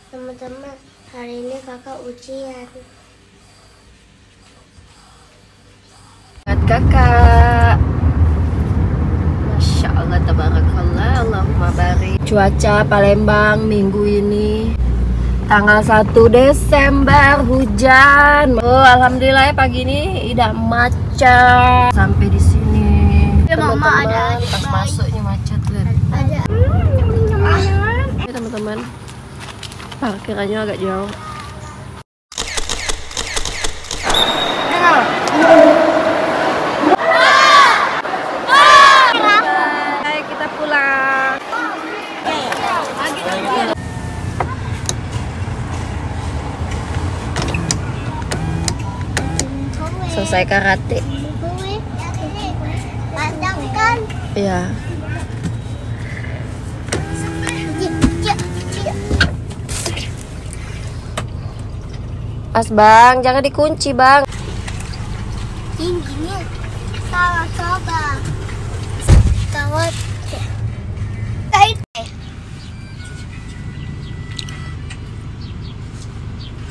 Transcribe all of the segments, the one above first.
Teman-teman, hari ini kakak ujian. Kakak, Masya Allah, tabarakallah, Allahumma barik. Cuaca Palembang minggu ini tanggal 1 Desember hujan. Oh, alhamdulillah ya, pagi ini tidak macet sampai di sini. Teman-teman, pas masuknya macet lihat. Ada. Ya, teman-teman, parkirannya agak jauh. Hai, kita pulang. Selesai karate. Padangkan. Iya. Pas bang, jangan dikunci bang. Tingginya salah coba. Kawat. Kait.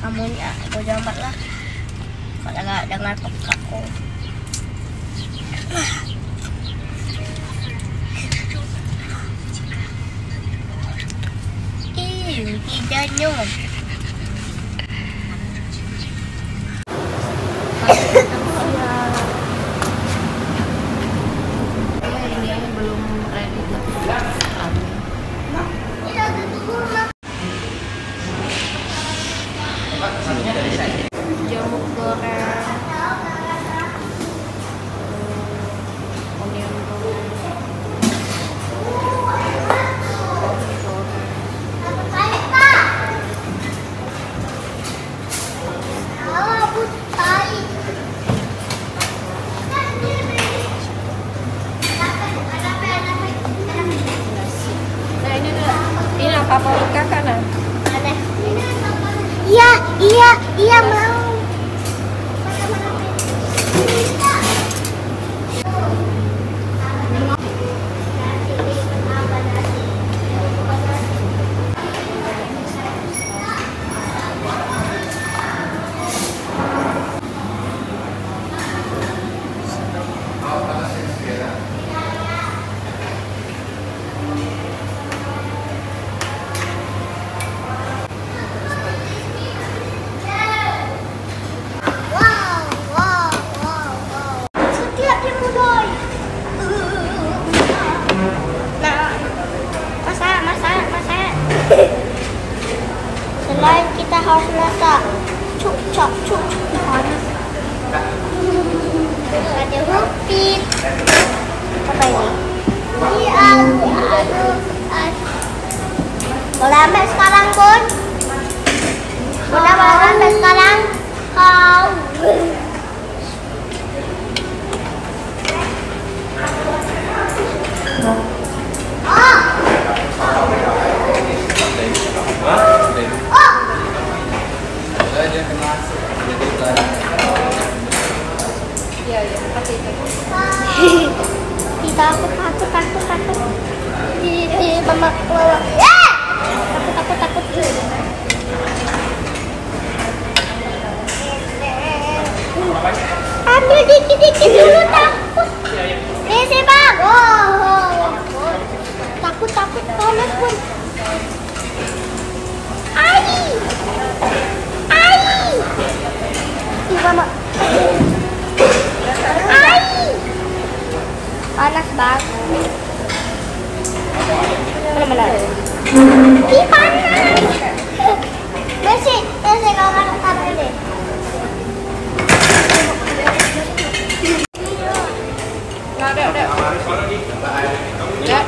Kamu ya, aku jambat lah. Kalau nggak dengar aku. Tidaknya. Ini belum ready jamur goreng, onion goreng. Nah ini apa favorit kakak nah? Iya mau. Selain kita harus masak cuk panas. Ada rupit. Apa ini? Iya. Boleh ambil sekarang, Bun? Boleh ambil sekarang? Kau. Iya, seperti itu. Takut. Mama keluar. Takut. Ambil dikit dulu, takut. Ini bang. Oh. Takut panas pun. Ai. Ih, mama. Panas banget. Mana? Ih, panas. Masih nggak makan deh. Udah. Ya.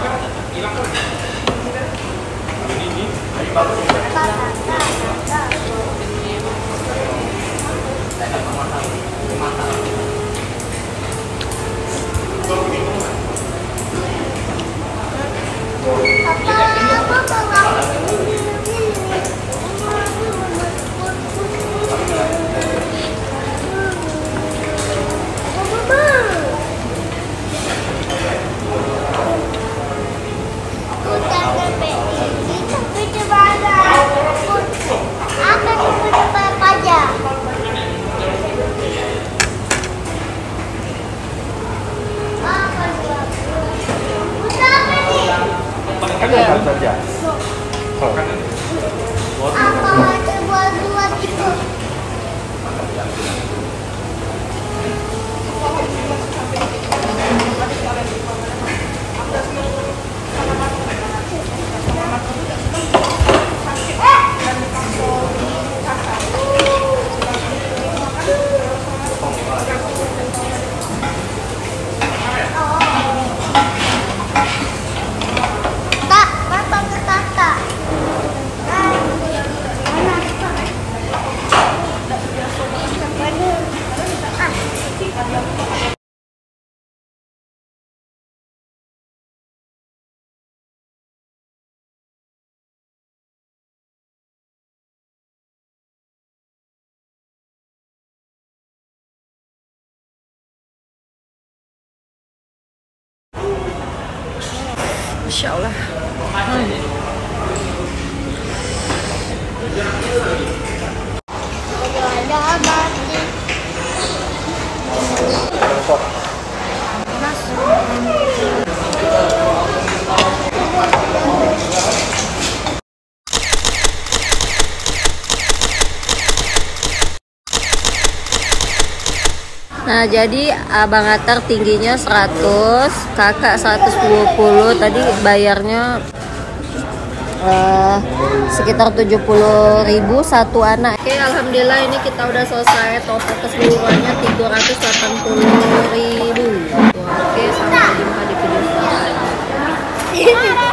Masya Allah. Nah, jadi Abang Atar tingginya 100, kakak 120. Tadi bayarnya sekitar 70.000 satu anak. Oke, alhamdulillah ini kita udah selesai. Total keseluruhannya 380.000. Oke, sampai jumpa di video selanjutnya.